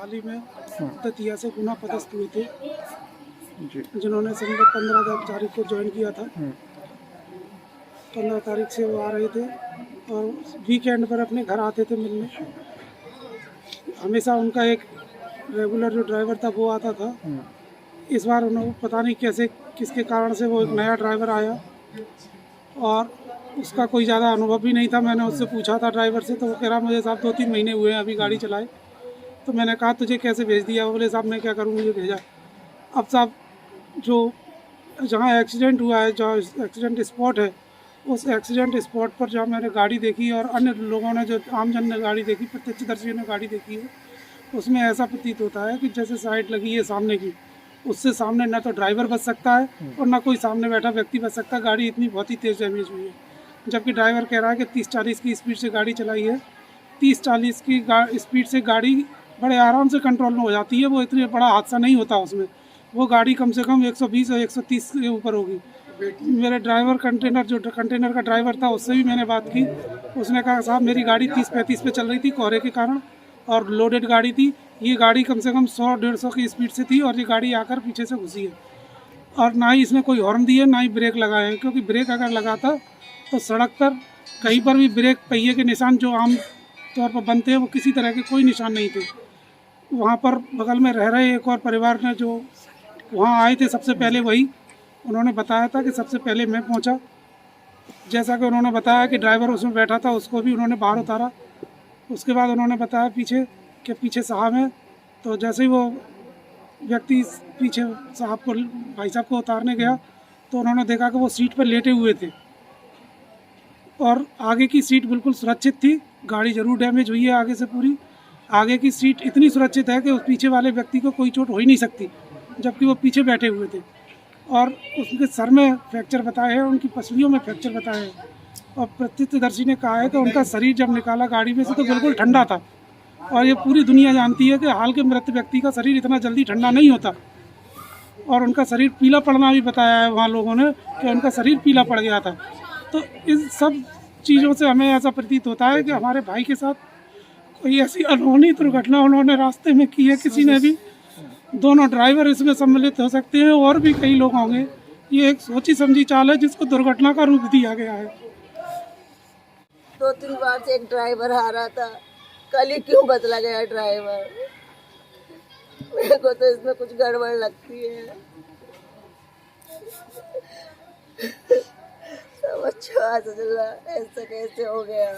हाल ही में दतिया से गुना पदस्थ हुए थे, जिन्होंने संगत 15 तारीख को ज्वाइन किया था। 15 तारीख से वो आ रहे थे और वीकेंड पर अपने घर आते थे मिलने। हमेशा उनका एक रेगुलर जो ड्राइवर था वो आता था। इस बार उन्होंने पता नहीं कैसे किसके कारण से वो एक नया ड्राइवर आया और उसका कोई ज़्यादा अनुभव भी नहीं था। मैंने उससे पूछा था ड्राइवर से, तो वो कह रहा मुझे साहब 2-3 महीने हुए हैं अभी गाड़ी चलाए। तो मैंने कहा तुझे कैसे भेज दिया? वो बोले साहब मैं क्या करूँ, मुझे भेजा। अब साहब जो जहाँ एक्सीडेंट हुआ है, जहाँ एक्सीडेंट स्पॉट है, उस एक्सीडेंट स्पॉट पर जहाँ मैंने गाड़ी देखी और अन्य लोगों ने जो आमजन ने गाड़ी देखी, प्रत्यक्षदर्शियों ने गाड़ी देखी है, उसमें ऐसा प्रतीत होता है कि जैसे साइड लगी है सामने की, उससे सामने ना तो ड्राइवर बच सकता है और ना कोई सामने बैठा व्यक्ति बच सकता है। गाड़ी इतनी बहुत ही तेज़ डैमेज हुई है, जबकि ड्राइवर कह रहा है कि 30-40 की स्पीड से गाड़ी चलाई है। 30-40 की स्पीड से गाड़ी बड़े आराम से कंट्रोल में हो जाती है, वो इतनी बड़ा हादसा नहीं होता उसमें। वो गाड़ी कम से कम 120 और 130 के ऊपर होगी। मेरे ड्राइवर कंटेनर का ड्राइवर था, उससे भी मैंने बात की। उसने कहा साहब मेरी गाड़ी 30-35 पे चल रही थी कोहरे के कारण और लोडेड गाड़ी थी। ये गाड़ी कम से कम 100-150 की स्पीड से थी और ये गाड़ी आकर पीछे से घुसी है और ना ही इसने कोई हॉर्न दिए ना ही ब्रेक लगाए हैं, क्योंकि ब्रेक अगर लगाता तो सड़क पर कहीं पर भी ब्रेक पहिए के निशान जो आम तौर पर बनते हैं वो किसी तरह के कोई निशान नहीं थे। वहाँ पर बगल में रह रहे एक और परिवार ने जो वहाँ आए थे सबसे पहले, वही उन्होंने बताया था कि सबसे पहले मैं पहुँचा। जैसा कि उन्होंने बताया कि ड्राइवर उसमें बैठा था, उसको भी उन्होंने बाहर उतारा। उसके बाद उन्होंने बताया पीछे साहब हैं। तो जैसे ही वो व्यक्ति पीछे भाई साहब को उतारने गया तो उन्होंने देखा कि वो सीट पर लेटे हुए थे और आगे की सीट बिल्कुल सुरक्षित थी। गाड़ी ज़रूर डैमेज हुई है आगे से पूरी। आगे की सीट इतनी सुरक्षित है कि उस पीछे वाले व्यक्ति को कोई चोट हो ही नहीं सकती, जबकि वो पीछे बैठे हुए थे। और उसके सर में फ्रैक्चर बताए हैं, उनकी पसलियों में फ्रैक्चर बताए हैं। और प्रत्यक्षदर्शी ने कहा है कि उनका शरीर जब निकाला गाड़ी में से तो बिल्कुल ठंडा था। और ये पूरी दुनिया जानती है कि हाल के मृत व्यक्ति का शरीर इतना जल्दी ठंडा नहीं होता। और उनका शरीर पीला पड़ना भी बताया है वहाँ लोगों ने कि उनका शरीर पीला पड़ गया था। तो इन सब चीज़ों से हमें ऐसा प्रतीत होता है कि हमारे भाई के साथ कोई ऐसी अनहोनी दुर्घटना उन्होंने रास्ते में की है, किसी ने भी। दोनों ड्राइवर इसमें सम्मिलित हो सकते हैं और भी कई लोग होंगे। ये एक सोची समझी चाल है जिसको दुर्घटना का रूप दिया गया है। 2-3 बार से एक ड्राइवर आ रहा था, कल ही क्यों बदला गया ड्राइवर? मेरे को तो इसमें कुछ गड़बड़ लगती है। सब अच्छा चल रहा, ऐसा कैसे हो गया?